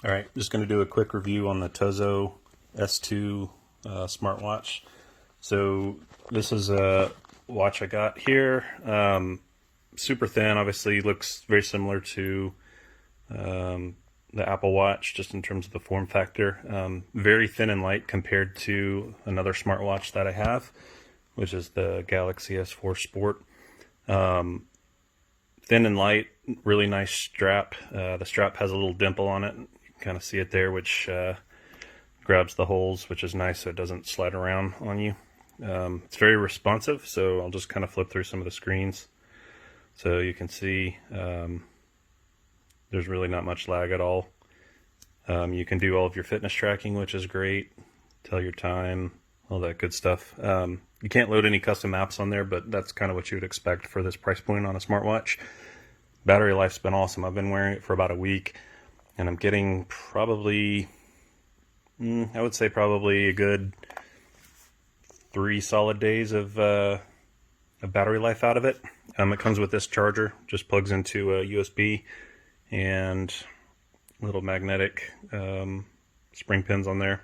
All right, just going to do a quick review on the TOZO S2 smartwatch. So this is a watch I got here. Super thin, obviously looks very similar to the Apple Watch, just in terms of the form factor. Very thin and light compared to another smartwatch that I have, which is the Galaxy S4 Sport. Thin and light, really nice strap. The strap has a little dimple on it. You can kind of see it there, which grabs the holes, which is nice so it doesn't slide around on you. It's very responsive, so I'll just kind of flip through some of the screens. So you can see there's really not much lag at all. You can do all of your fitness tracking, which is great. Tell your time, all that good stuff. You can't load any custom apps on there, but that's kind of what you would expect for this price point on a smartwatch. Battery life's been awesome. I've been wearing it for about a week, and I'm getting probably, I would say probably a good 3 solid days of battery life out of it. It comes with this charger, just plugs into a USB and little magnetic spring pins on there.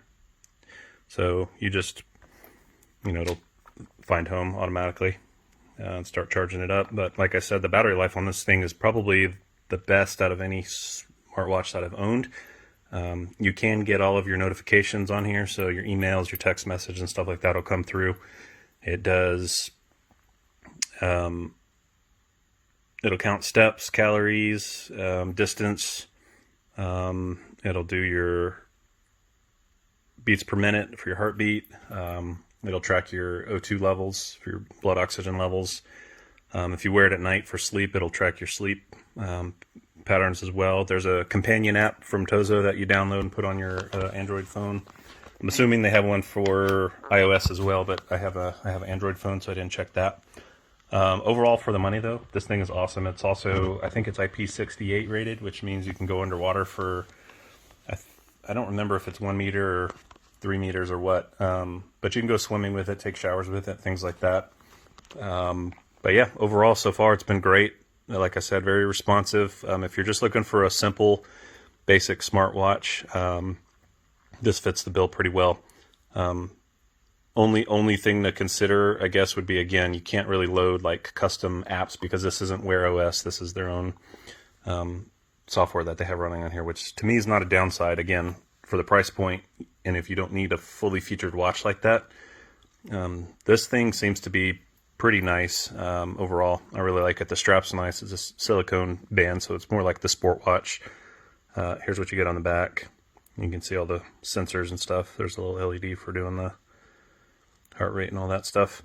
So you just, it'll find home automatically and start charging it up. But like I said, the battery life on this thing is probably the best out of any smartwatch that I've owned. You can get all of your notifications on here, so your emails, your text message, and stuff like that will come through. It does, it'll count steps, calories, distance. It'll do your beats per minute for your heartbeat. It'll track your O2 levels for your blood oxygen levels. If you wear it at night for sleep, it'll track your sleep patterns as well. There's a companion app from TOZO that you download and put on your Android phone. I'm assuming they have one for iOS as well, but I have an Android phone, so I didn't check that. Overall, for the money though, this thing is awesome. It's also, I think it's IP68 rated, which means you can go underwater for, I don't remember if it's 1 meter or 3 meters or what, but you can go swimming with it, take showers with it, things like that. But yeah, overall, so far it's been great. Like I said, very responsive. If you're just looking for a simple, basic smartwatch, this fits the bill pretty well. Only thing to consider, I guess, would be, again, you can't really load like custom apps because this isn't Wear OS. This is their own software that they have running on here, which to me is not a downside, again, for the price point. And if you don't need a fully featured watch like that, this thing seems to be pretty nice overall. I really like it. The strap's nice. It's a silicone band, so it's more like the sport watch. Here's what you get on the back. You can see all the sensors and stuff. There's a little LED for doing the heart rate and all that stuff.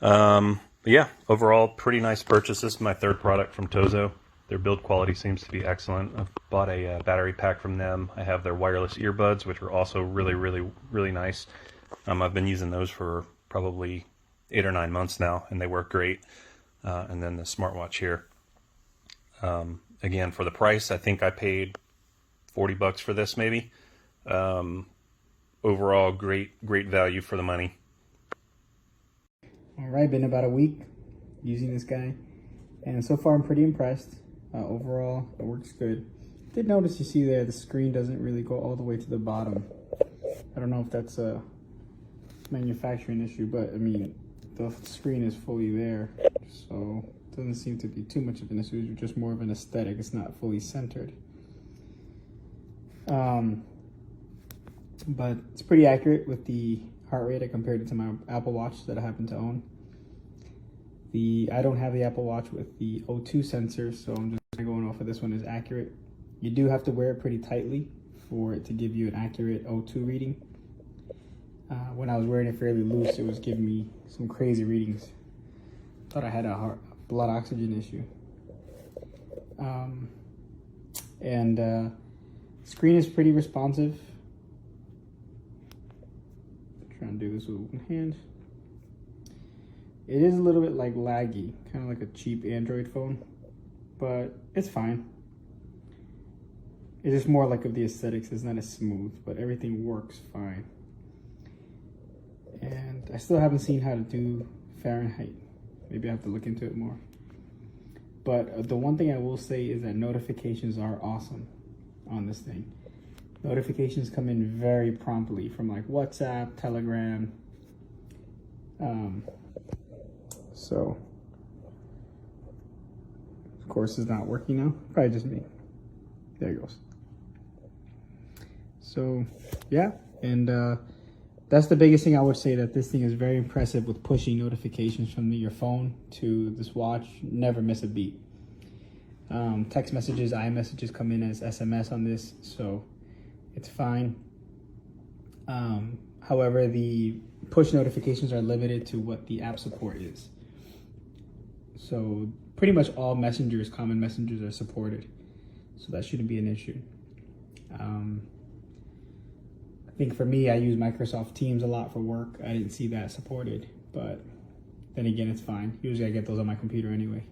But yeah, overall, pretty nice purchase. This is my third product from TOZO. Their build quality seems to be excellent. I've bought a battery pack from them. I have their wireless earbuds, which are also really nice. I've been using those for probably 8 or 9 months now, and they work great. And then the smartwatch here. Again, for the price, I think I paid $40 for this maybe. Overall, great value for the money. All right, been about a week using this guy, and so far I'm pretty impressed. Overall, it works good. Did notice, you see there, the screen doesn't really go all the way to the bottom. I don't know if that's a manufacturing issue, but I mean, the screen is fully there, so it doesn't seem to be too much of an issue. It's just more of an aesthetic. It's not fully centered. But it's pretty accurate with the heart rate. I compared it to my Apple Watch that I happen to own. I don't have the Apple Watch with the O2 sensor, so I'm just going off of this one is accurate. You do have to wear it pretty tightly for it to give you an accurate O2 reading. When I was wearing it fairly loose, it was giving me some crazy readings. Thought I had a blood oxygen issue. Screen is pretty responsive. Trying to do this with one hand. It is a little bit like laggy, kind of like a cheap Android phone, but it's fine. It's just more like of the aesthetics. It's not as smooth, but everything works fine. And I still haven't seen how to do Fahrenheit. Maybe I have to look into it more. But the one thing I will say is that notifications are awesome on this thing. Notifications come in very promptly from like WhatsApp, Telegram. So, of course, it's not working now. Probably just me. There it goes. So, yeah, and that's the biggest thing I would say, that this thing is very impressive with pushing notifications from your phone to this watch. Never miss a beat. Text messages, iMessages come in as SMS on this, so it's fine. However, the push notifications are limited to what the app support is. So pretty much all messengers, common messengers, are supported. So that shouldn't be an issue. I think for me, I use Microsoft Teams a lot for work. I didn't see that supported, but then again, it's fine. Usually I get those on my computer anyway.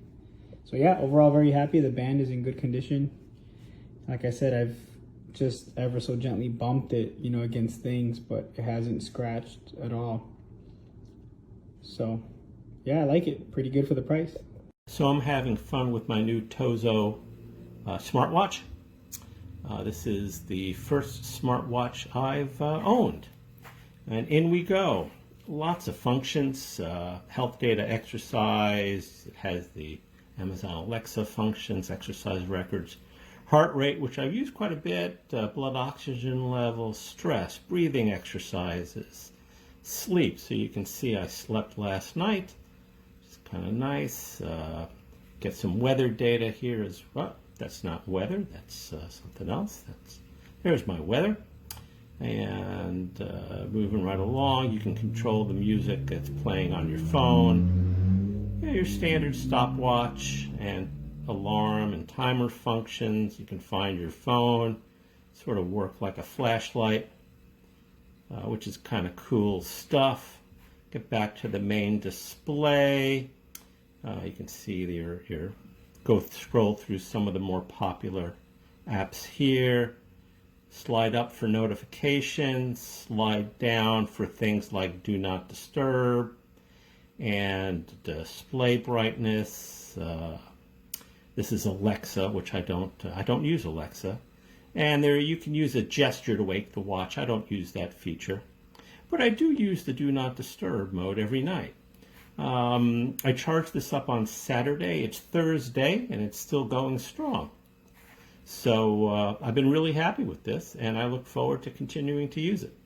So yeah, overall very happy. The band is in good condition. Like I said, I've just ever so gently bumped it, you know, against things, but it hasn't scratched at all. So yeah, I like it. Pretty good for the price. So I'm having fun with my new TOZO smartwatch. This is the first smartwatch I've owned. And in we go. Lots of functions, health data, exercise. It has the Amazon Alexa functions, exercise records, heart rate, which I've used quite a bit, blood oxygen levels, stress, breathing exercises, sleep. So you can see I slept last night. It's kind of nice. Get some weather data here as well. That's not weather, that's something else. There's my weather. And moving right along, you can control the music that's playing on your phone. Yeah, your standard stopwatch and alarm and timer functions. You can find your phone, sort of work like a flashlight, which is kind of cool stuff. Get back to the main display. You can see your scroll through some of the more popular apps here. Slide up for notifications, slide down for things like do not disturb and display brightness. This is Alexa, which I don't use Alexa. And there you can use a gesture to wake the watch. I don't use that feature. But I do use the do not disturb mode every night. I charged this up on Saturday. It's Thursday, and it's still going strong. So I've been really happy with this, and I look forward to continuing to use it.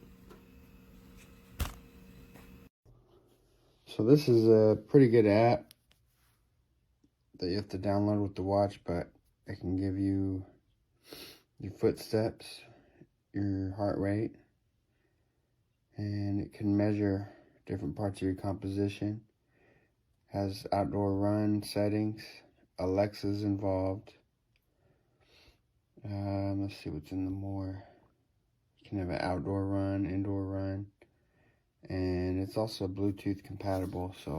So this is a pretty good app that you have to download with the watch, but it can give you your footsteps, your heart rate, and it can measure different parts of your composition. Has outdoor run settings, Alexa's involved. Let's see what's in the more. You can have an outdoor run, indoor run, and it's also Bluetooth compatible, so